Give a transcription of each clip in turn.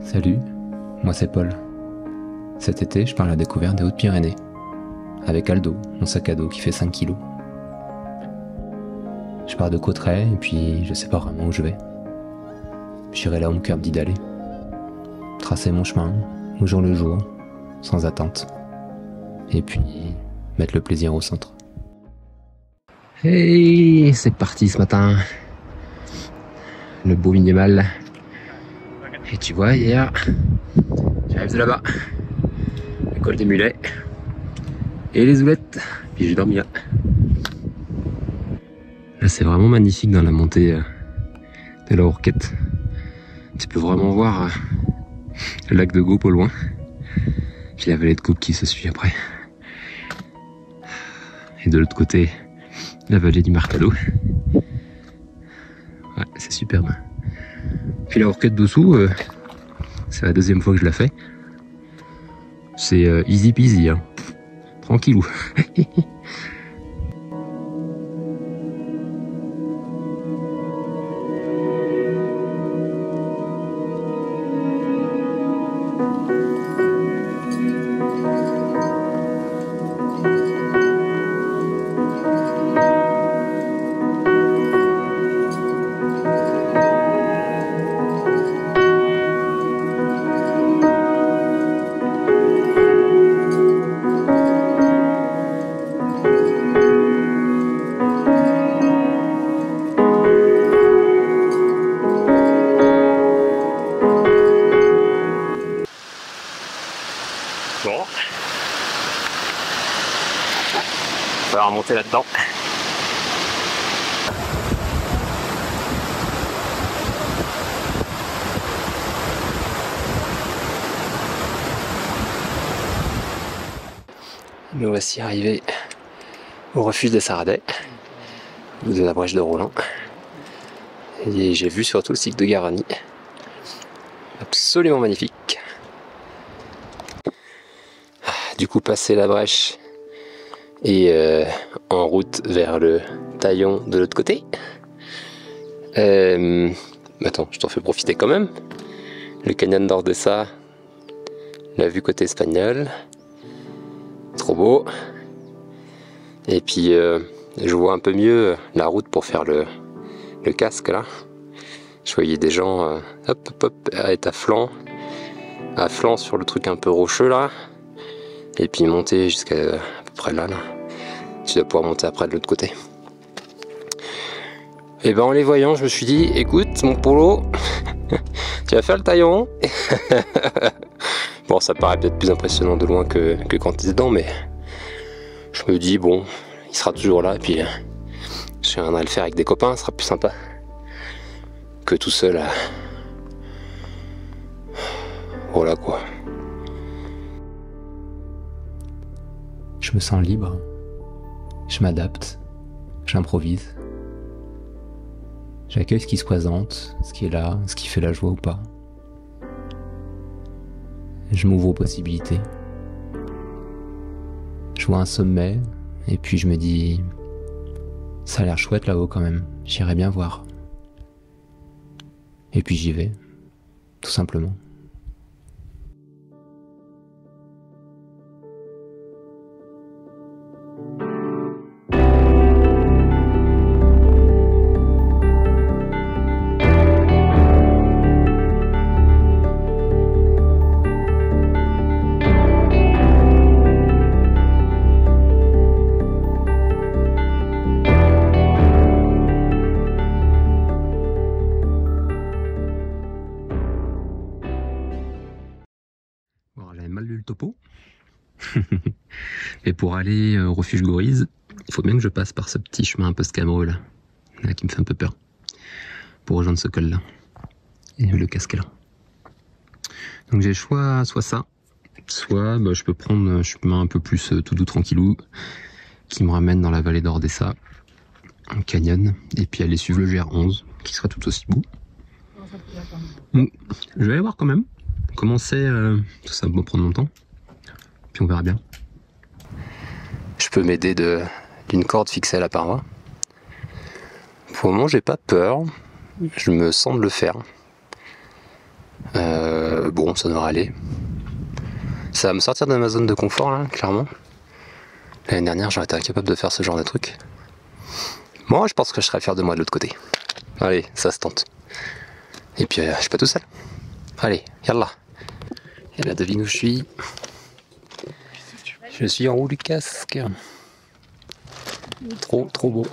Salut, moi c'est Paul. Cet été, je pars à la découverte des Hautes-Pyrénées, avec Aldo, mon sac à dos qui fait 5 kilos. Je pars de Cauterets et puis je sais pas vraiment où je vais. J'irai là où mon cœur me dit d'aller. Tracer mon chemin, au jour le jour, sans attente. Et puis, mettre le plaisir au centre. Hey, c'est parti ce matin. Le beau minimal. Et tu vois, hier, j'arrive de là-bas. Le col des mulets. Et les oulettes. Puis j'ai dormi là. Là, c'est vraiment magnifique dans la montée de la Hourquette. Tu peux vraiment voir le lac de Gaupe au loin. Puis la vallée de Gaupe qui se suit après. Et de l'autre côté, la vallée du Marcado. Ouais, c'est superbe. Puis la Hourquette dessous, c'est la deuxième fois que je la fais. C'est easy peasy, hein. Tranquillou. Bon, on va remonter là-dedans. Nous voici arrivés au refuge des Saradets, ou de la brèche de Rollin. Et j'ai vu surtout le cycle de Garani. Absolument magnifique. Du coup, passer la brèche et en route vers le taillon de l'autre côté. Attends, je t'en fais profiter quand même. Le canyon d'Ordesa, la vue côté espagnol. Trop beau. Et puis, je vois un peu mieux la route pour faire le casque là. Je voyais des gens hop, hop, hop, être à flanc sur le truc un peu rocheux là. Et puis monter jusqu'à à peu près là. Tu dois pouvoir monter après de l'autre côté. Et ben en les voyant, je me suis dit, écoute mon polo, tu vas faire le taillon. Bon, ça paraît peut-être plus impressionnant de loin que quand tu es dedans, mais je me dis, bon, il sera toujours là. Et puis je viendrai le faire avec des copains, ce sera plus sympa que tout seul. Voilà quoi. Je me sens libre, je m'adapte, j'improvise. J'accueille ce qui se présente, ce qui est là, ce qui fait la joie ou pas. Je m'ouvre aux possibilités. Je vois un sommet, et puis je me dis, ça a l'air chouette là-haut quand même, j'irai bien voir. Et puis j'y vais, tout simplement. J'avais mal lu le topo. Et pour aller au refuge Goriz, il faut bien que je passe par ce petit chemin un peu scabreux là qui me fait un peu peur, pour rejoindre ce col là. Et le casque est là. Donc j'ai le choix, soit ça, soit je peux prendre un chemin un peu plus tout doux tranquillou, qui me ramène dans la vallée d'Ordesa, un canyon, et puis aller suivre le GR11, qui sera tout aussi beau. Donc, je vais aller voir quand même. Commencer, tout ça va prendre longtemps, puis on verra bien. Je peux m'aider d'une corde fixée à la paroi. Pour le moment, j'ai pas peur, je me sens de le faire. bon, ça devrait aller. Ça va me sortir de ma zone de confort là, clairement. L'année dernière, j'aurais été incapable de faire ce genre de truc. Moi, je pense que je serais fier de moi de l'autre côté. Allez, ça se tente. Et puis, je suis pas tout seul. Allez, yallah. Yallah, devine où je suis. Je suis en haut du casque. Trop beau.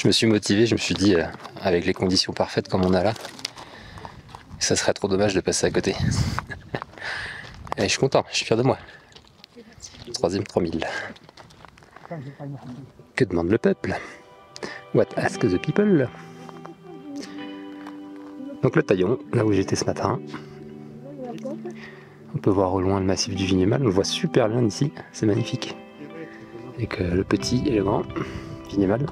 Je me suis motivé, je me suis dit, avec les conditions parfaites comme on a là, ça serait trop dommage de passer à côté. Et je suis content, je suis fier de moi. 3e 3000. Que demande le peuple? What ask the people? Donc le taillon, là où j'étais ce matin. On peut voir au loin le massif du Vignemale, on le voit super bien d'ici, c'est magnifique. Avec le petit et le grand Vignemale.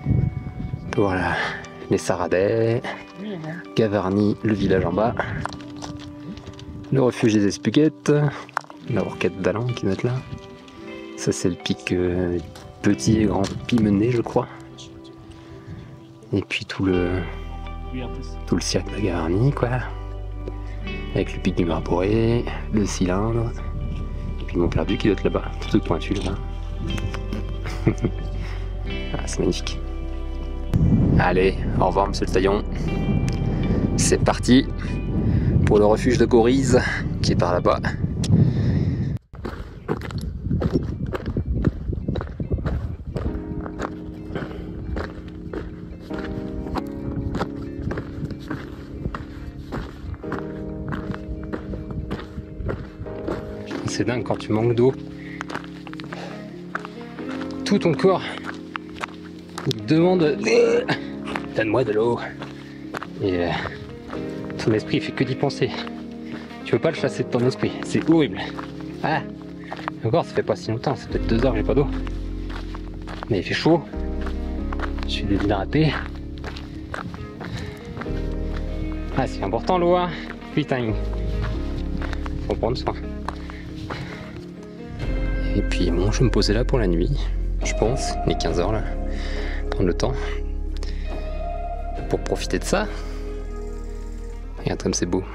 On peut voir les Saradets, Gavarnie, le village en bas. Le refuge des Espuguettes, la Roquette d'Alan qui doit être là. Ça c'est le pic petit et grand Pimenet je crois. Et puis tout le cirque de Gavarnie quoi. Avec le pic du Marboré, le cylindre. Et puis le Mont Perdu qui doit être là-bas, tout pointu là-bas. Ah, c'est magnifique. Allez, au revoir monsieur le taillon. C'est parti pour le refuge de Goriz qui est par là-bas. C'est dingue quand tu manques d'eau. Tout ton corps demande donne-moi de l'eau. Et ton esprit fait que d'y penser. Tu peux pas le chasser de ton esprit, c'est horrible. Ah, encore ça fait pas si longtemps, c'est peut-être 2 heures que j'ai pas d'eau. Mais il fait chaud. Je suis déshydraté. Ah c'est important l'eau hein. Putain. Faut prendre soin. Et puis bon, je vais me poser là pour la nuit, je pense, les 15 heures là, prendre le temps pour profiter de ça. Regarde comme c'est beau.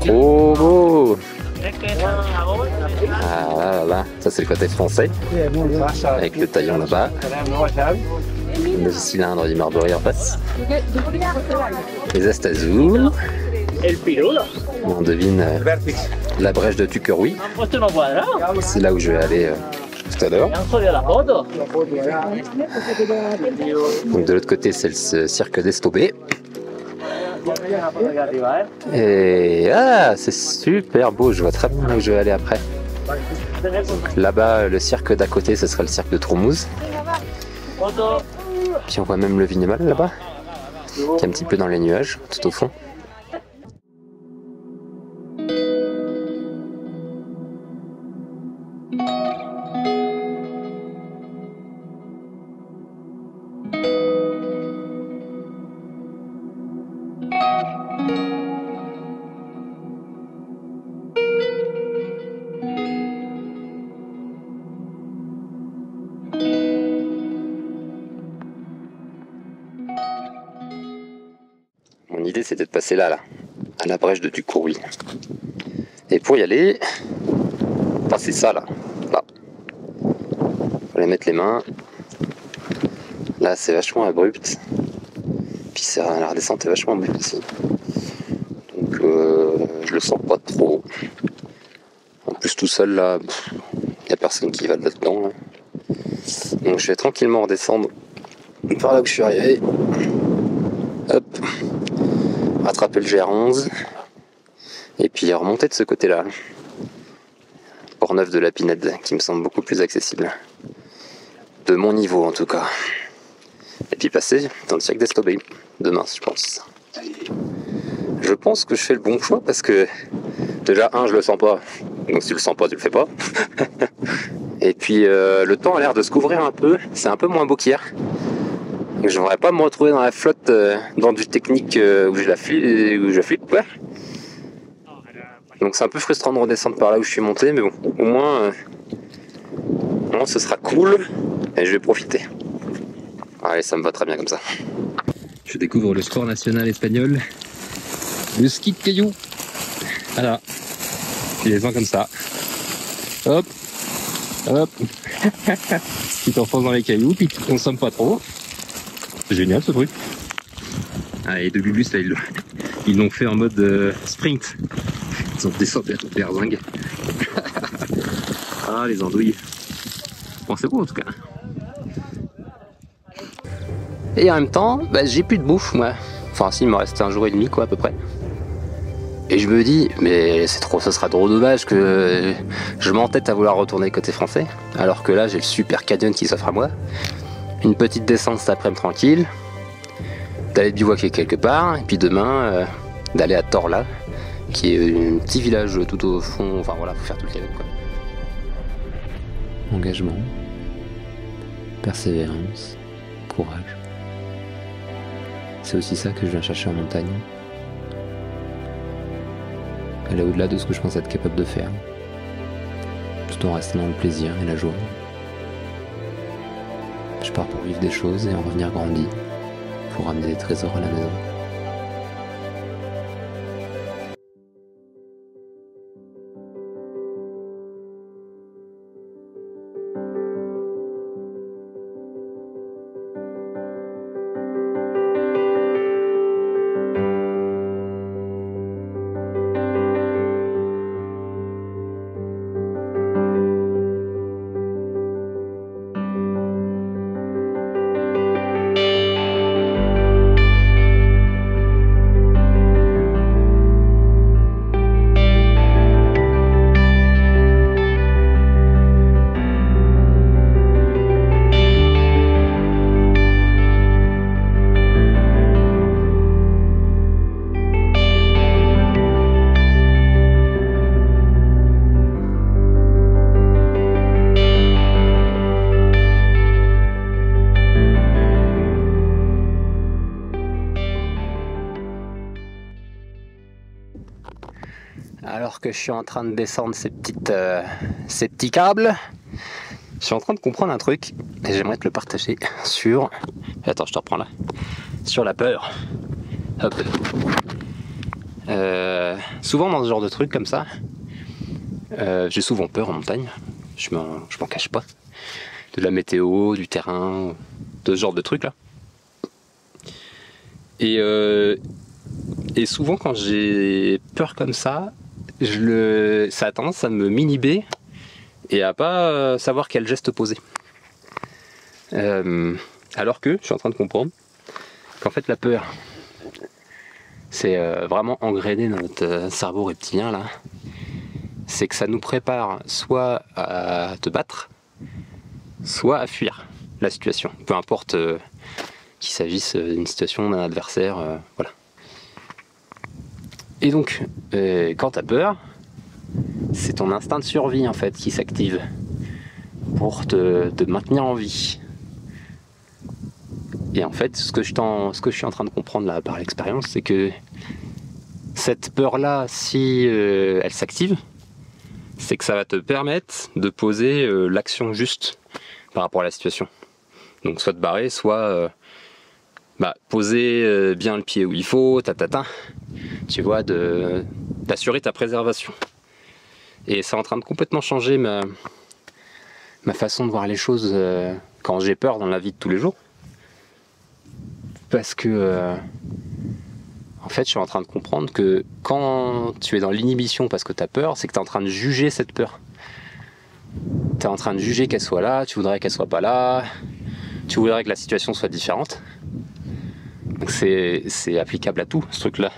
Trop beau. Ah là, ça c'est le côté français, avec le taillon là-bas, le cylindre du Marboré en face, les Astazours, on devine la brèche de Tuquerouy, c'est là où je vais aller tout à l'heure. Donc de l'autre côté c'est le cirque d'Estobé. Et ah, c'est super beau, je vois très bien là où je vais aller après. Là-bas, le cirque d'à côté, ce sera le cirque de Tromouz. Puis on voit même le Vignemale là-bas, qui est un petit peu dans les nuages, tout au fond. Mon idée c'était de passer là, à la brèche de Tuquerouy. Et pour y aller, passer ça là. Fallait mettre les mains. Là c'est vachement abrupt. Puis la redescente est vachement abrupte ici. Donc je le sens pas trop. En plus tout seul là, y a personne qui va là-dedans. Là. Donc je vais tranquillement redescendre par là où je suis arrivé. Hop. Rattraper le GR11 et puis remonter de ce côté là, Port-Neuf de la Pinède, qui me semble beaucoup plus accessible de mon niveau en tout cas, et puis passer dans le cirque d'Estobé demain je pense que je fais le bon choix parce que déjà je le sens pas, donc si tu le sens pas tu le fais pas. Et puis le temps a l'air de se couvrir un peu, c'est un peu moins beau qu'hier. Je n'aimerais pas me retrouver dans la flotte, dans du technique où je flippe, ouais. Donc c'est un peu frustrant de redescendre par là où je suis monté, mais bon, au moins ce sera cool et je vais profiter. Allez, ça me va très bien comme ça. Je découvre le sport national espagnol, le ski de cailloux. Voilà, tu descends comme ça. Hop, hop. Tu t'enfonces dans les cailloux, puis tu ne consommes pas trop. C'est génial ce truc. Ah, et de Bubus, là, ils l'ont fait en mode sprint. Ils ont descendu à berzingue. Ah, les andouilles. Bon, c'est beau en tout cas. Et en même temps, bah, j'ai plus de bouffe, moi. Enfin, si, il me reste 1 jour et demi, quoi, à peu près. Et je me dis, mais c'est trop, ça sera trop dommage que je m'entête à vouloir retourner côté français, alors que là, j'ai le super canyon qui s'offre à moi. Une petite descente cet après-midi tranquille, d'aller bivouaquer quelque part, et puis demain, d'aller à Torla, qui est un petit village tout au fond, enfin voilà, faut faire tout le canyon, quoi. Engagement, persévérance, courage. C'est aussi ça que je viens chercher en montagne. Aller au-delà de ce que je pense être capable de faire, tout en restant dans le plaisir et la joie. Je pars pour vivre des choses et en revenir grandi, pour ramener des trésors à la maison. Alors que je suis en train de descendre ces petits câbles, je suis en train de comprendre un truc et j'aimerais te le partager sur... Attends, je te reprends là. Sur la peur. Hop. Souvent dans ce genre de trucs comme ça, j'ai souvent peur en montagne. Je m'en cache pas. De la météo, du terrain, de ce genre de trucs là. Et souvent quand j'ai peur comme ça, ça a tendance à me m'inhiber et à pas savoir quel geste poser. Alors que je suis en train de comprendre qu'en fait la peur, c'est vraiment engrainé dans notre cerveau reptilien là. C'est que ça nous prépare soit à te battre, soit à fuir la situation. Peu importe qu'il s'agisse d'une situation, d'un adversaire, voilà. Et donc, quand tu as peur, c'est ton instinct de survie en fait qui s'active pour te maintenir en vie. Et en fait, ce que je suis en train de comprendre là par l'expérience, c'est que cette peur-là, si elle s'active, c'est que ça va te permettre de poser l'action juste par rapport à la situation. Donc soit te barrer, soit poser bien le pied où il faut, tu vois, d'assurer ta préservation. Et c'est en train de complètement changer ma façon de voir les choses quand j'ai peur dans la vie de tous les jours. Parce que en fait je suis en train de comprendre que quand tu es dans l'inhibition parce que tu as peur, c'est que tu es en train de juger cette peur. Tu es en train de juger qu'elle soit là, tu voudrais qu'elle soit pas là, tu voudrais que la situation soit différente. Donc c'est applicable à tout ce truc là.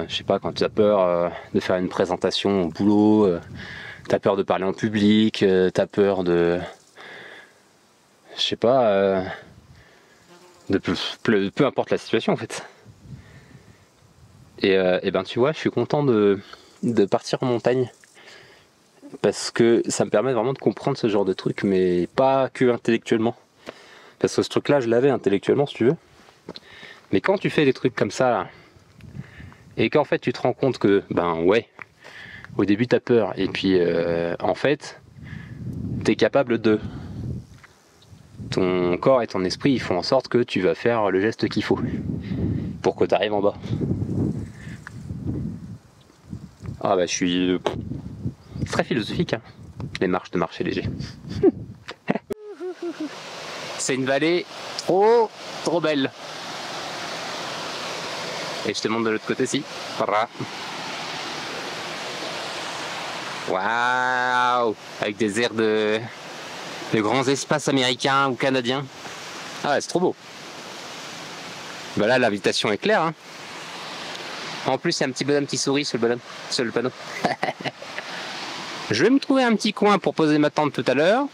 Je sais pas, quand tu as peur de faire une présentation au boulot, tu as peur de parler en public, tu as peur de... Je sais pas... peu importe la situation en fait. Et ben tu vois, je suis content de partir en montagne. Parce que ça me permet vraiment de comprendre ce genre de truc, mais pas que intellectuellement. Parce que ce truc là, je l'avais intellectuellement si tu veux. Mais quand tu fais des trucs comme ça, et qu'en fait tu te rends compte que, ben ouais, au début t'as peur, et puis en fait, t'es capable de. Ton corps et ton esprit, ils font en sorte que tu vas faire le geste qu'il faut pour que tu arrives en bas. Ah bah je suis très philosophique, hein. Les marches de marché léger. C'est une vallée trop belle. Et je te montre de l'autre côté ci. Voilà. Waouh, avec des airs de grands espaces américains ou canadiens. Ah ouais, c'est trop beau. Bah là, l'invitation est claire, hein. En plus, il y a un petit bonhomme qui sourit sur le panneau. Je vais me trouver un petit coin pour poser ma tente tout à l'heure.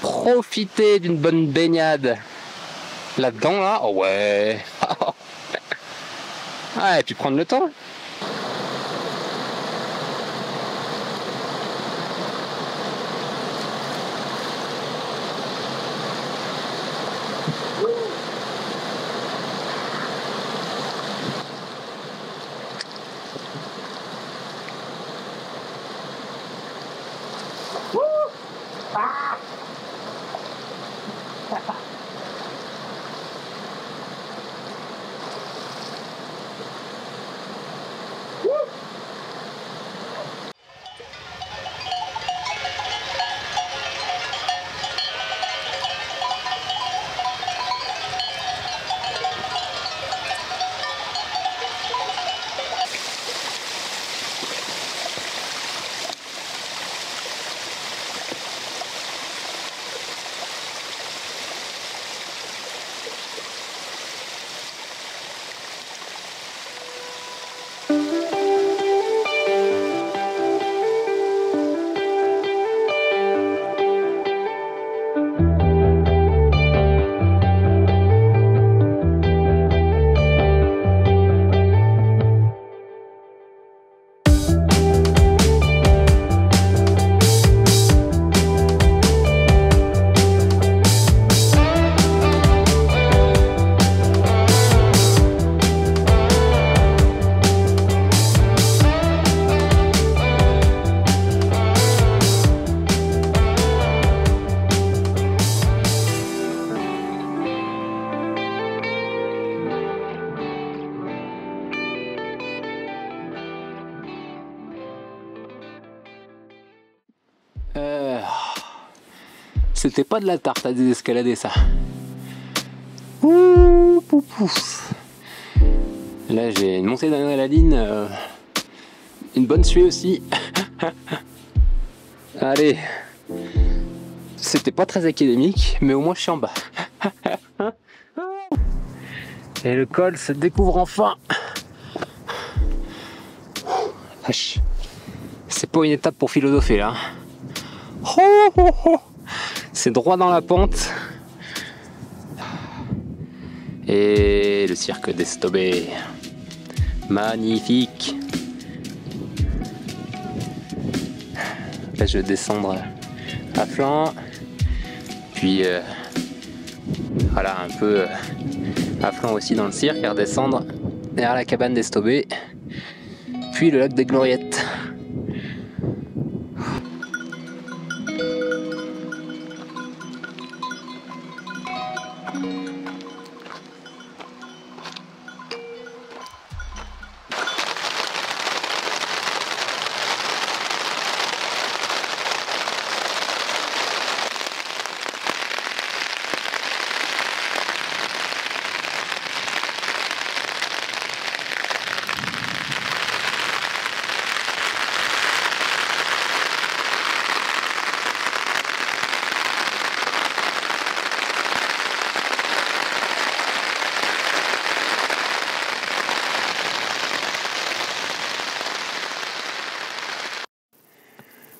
Profiter d'une bonne baignade là-dedans, là. Oh ouais. Ah, et puis prendre le temps. C'était pas de la tarte à désescalader ça. Ouh, poupou. Là j'ai une montée d'adrénaline, une bonne suée aussi. Allez, c'était pas très académique, mais au moins je suis en bas. Et le col se découvre enfin. C'est pas une étape pour philosopher là. C'est droit dans la pente. Et le cirque d'Estobé. Magnifique. Là je vais descendre à flanc. Puis voilà, un peu à flanc aussi dans le cirque, à redescendre vers la cabane d'Estobé. Puis le lac des Gloriettes.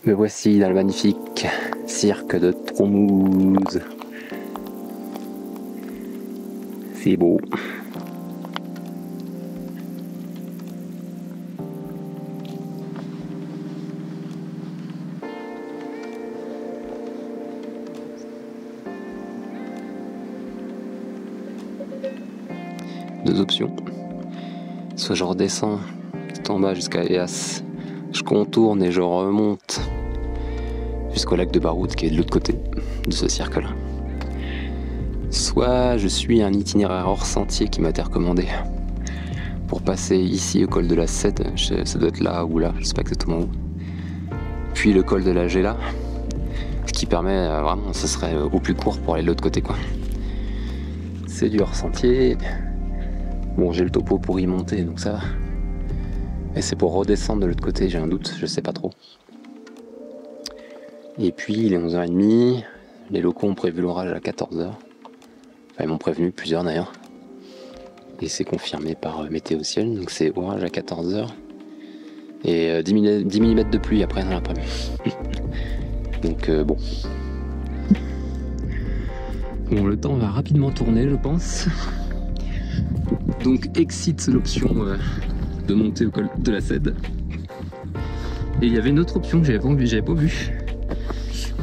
Me voici dans le magnifique cirque de Tromouse. C'est beau. Deux options. Soit je redescends tout en bas jusqu'à Eas, je contourne et je remonte jusqu'au lac de Baroud qui est de l'autre côté de ce cercle. Soit je suis un itinéraire hors sentier qui m'a été recommandé pour passer ici au col de la Cède, ça doit être là ou là, je sais pas exactement où. Puis le col de la Gela, ce qui permet vraiment, ce serait au plus court pour aller de l'autre côté quoi. C'est du hors sentier. Bon, j'ai le topo pour y monter donc ça va. Et c'est pour redescendre de l'autre côté, j'ai un doute, je sais pas trop. Et puis il est 11h30, les locaux ont prévu l'orage à 14h. Enfin, ils m'ont prévenu, plusieurs d'ailleurs. Et c'est confirmé par Météo Ciel, donc c'est orage à 14h. Et 10 mm de pluie après dans l'après-midi. Donc bon. Bon, le temps va rapidement tourner, je pense. Donc excite l'option de monter au col de la Cède. Et il y avait une autre option que j'avais pas vue.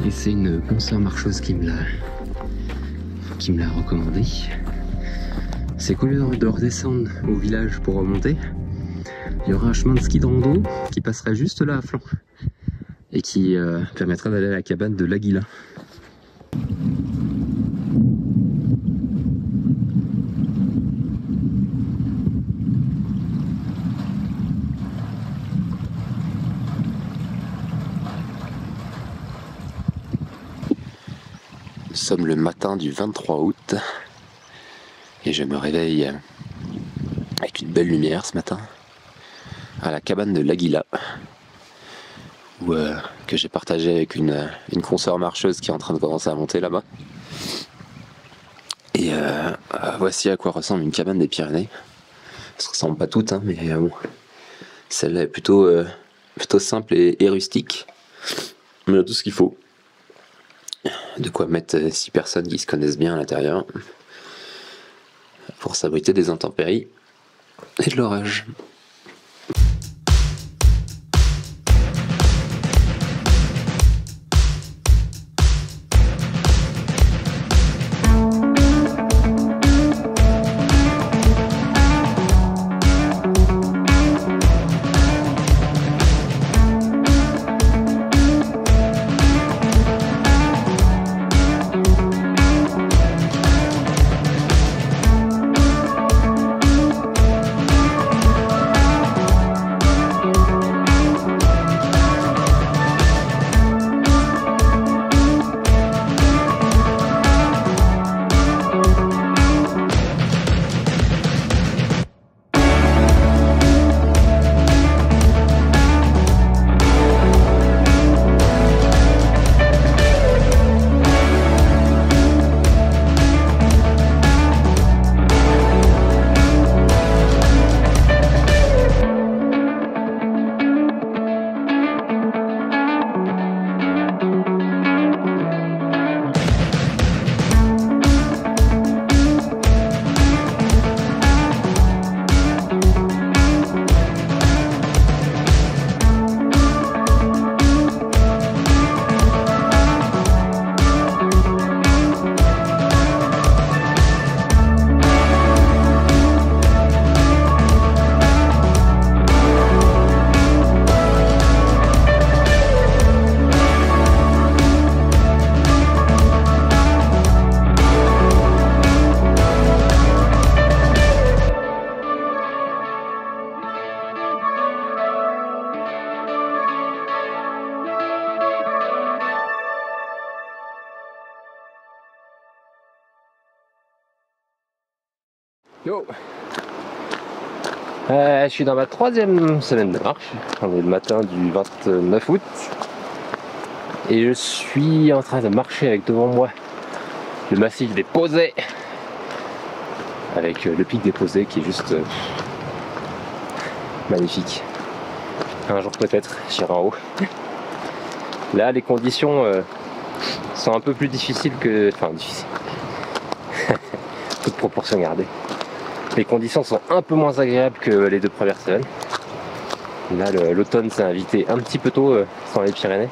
Et c'est une consoeur marcheuse qui me l'a recommandé. C'est qu'au lieu de redescendre au village pour remonter, il y aura un chemin de ski de rando qui passerait juste là à flanc et qui permettrait d'aller à la cabane de l'Aguila. Nous sommes le matin du 23 août et je me réveille avec une belle lumière ce matin à la cabane de l'Aguila que j'ai partagé avec une consoeur marcheuse qui est en train de commencer à monter là-bas. Et voici à quoi ressemble une cabane des Pyrénées. Ça ne ressemble pas toutes, hein, mais bon, celle-là est plutôt simple et rustique. Mais il y a tout ce qu'il faut. De quoi mettre 6 personnes qui se connaissent bien à l'intérieur pour s'abriter des intempéries et de l'orage. Yo, je suis dans ma 3e semaine de marche. On est le matin du 29 août. Et je suis en train de marcher avec devant moi le massif des Posets. Avec le pic des Posets qui est juste magnifique. Un jour peut-être, j'irai en haut. Là, les conditions sont un peu plus difficiles que... Enfin, difficiles. Toute proportion gardée. Les conditions sont un peu moins agréables que les 2 premières semaines. Là, l'automne s'est invité un petit peu tôt dans les Pyrénées.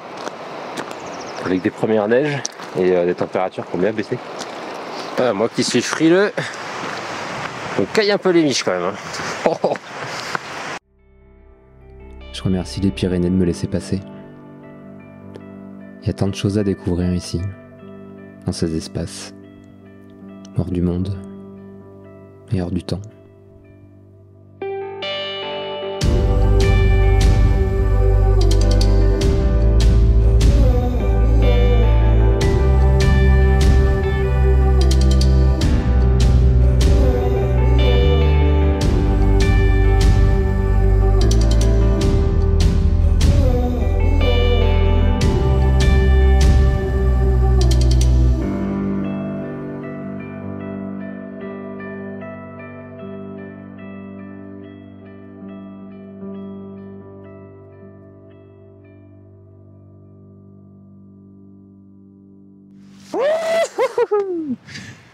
Avec des premières neiges et des températures qui ont bien baissé. Moi qui suis frileux, on caille un peu les miches quand même. Hein. remercie les Pyrénées de me laisser passer. Il y a tant de choses à découvrir ici, dans ces espaces, hors du monde et hors du temps.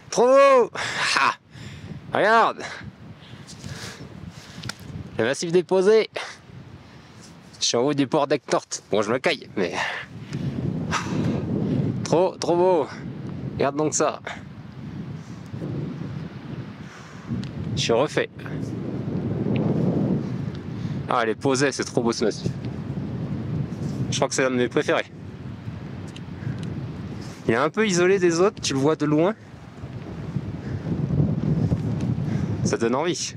Trop beau! Ah, regarde! Le massif déposé! Je suis en haut du port d'Ectort. Bon, je me caille, mais... Trop beau! Regarde donc ça! Je suis refait. Ah, les posées, c'est trop beau ce massif. Je crois que c'est l'un de mes préférés. Il est un peu isolé des autres, tu le vois de loin. Ça donne envie.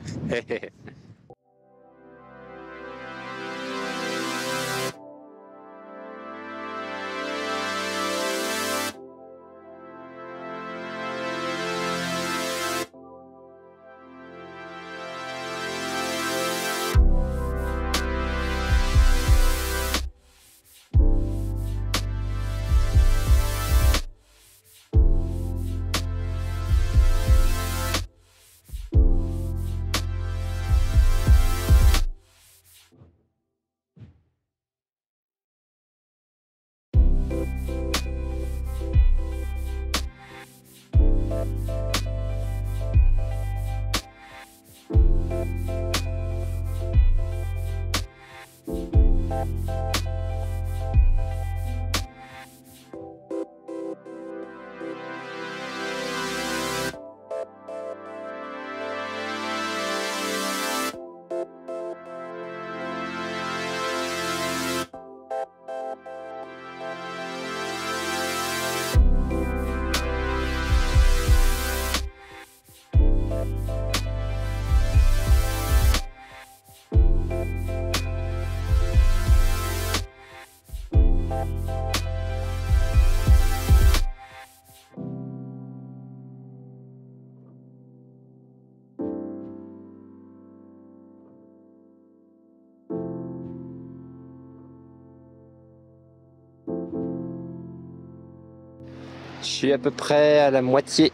Je suis à peu près à la moitié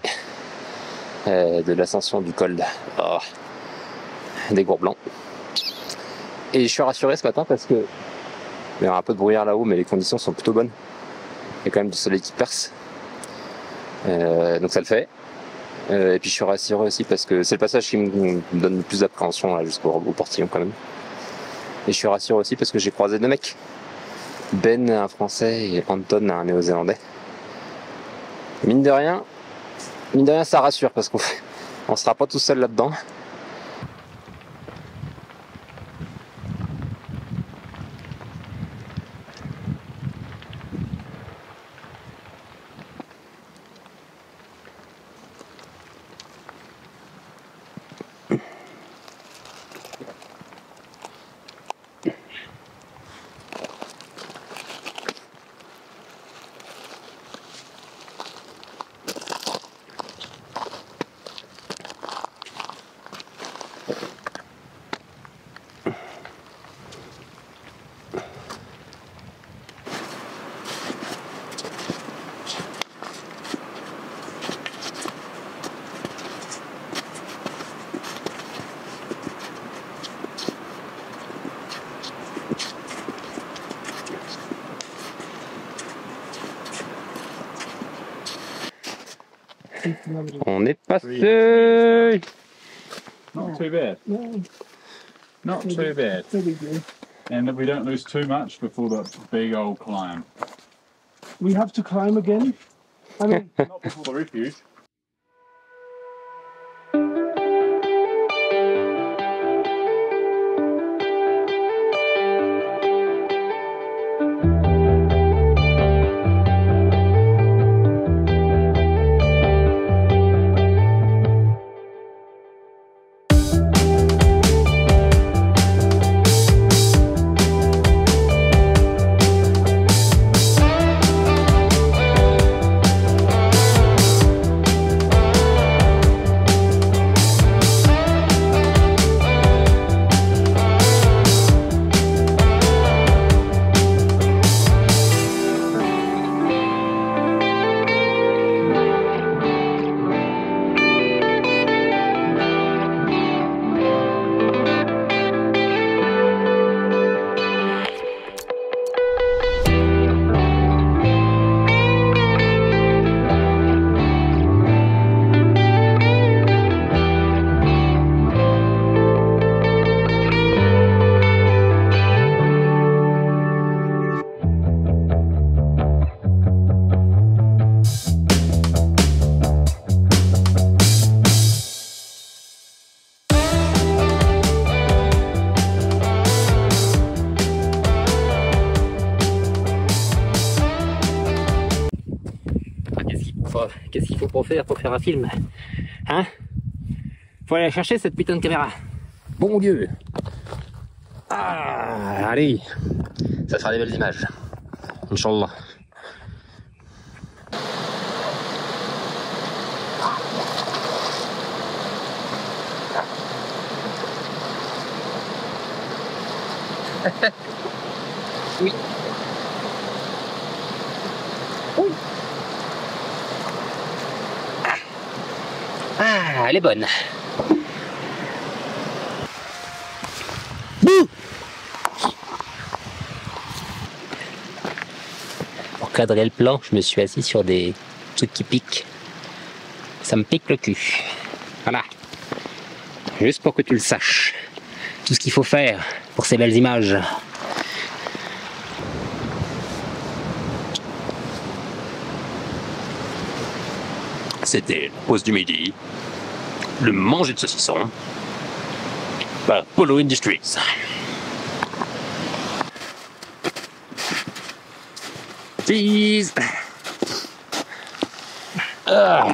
de l'ascension du col des Gours Blancs. Et je suis rassuré ce matin parce que il y a un peu de brouillard là-haut, mais les conditions sont plutôt bonnes. Il y a quand même du soleil qui perce. Donc ça le fait. Et puis je suis rassuré aussi parce que c'est le passage qui me donne le plus d'appréhension jusqu'au portillon quand même. Et je suis rassuré aussi parce que j'ai croisé deux mecs. Ben, un Français, et Anton, un Néo-Zélandais. Mine de rien, ça rassure parce qu'on sera pas tout seul là-dedans. On est passé. Not too bad. No, Not too bad. pretty good. And that we don't lose too much before the big old climb. We have to climb again. I mean, Not before the refuge. Qu'est-ce qu'il faut pour faire un film? Hein? Faut aller la chercher cette putain de caméra. Bon Dieu! Ah, allez! Ça fera des belles images. Inch'Allah. Oui. Oui. Ah, elle est bonne. Bouh! Pour cadrer le plan, je me suis assis sur des trucs qui piquent. Ça me pique le cul. Voilà. Juste pour que tu le saches. Tout ce qu'il faut faire pour ces belles images. C'était la pause du midi, le manger de saucisson par Polo Industries. Cheese. Ah.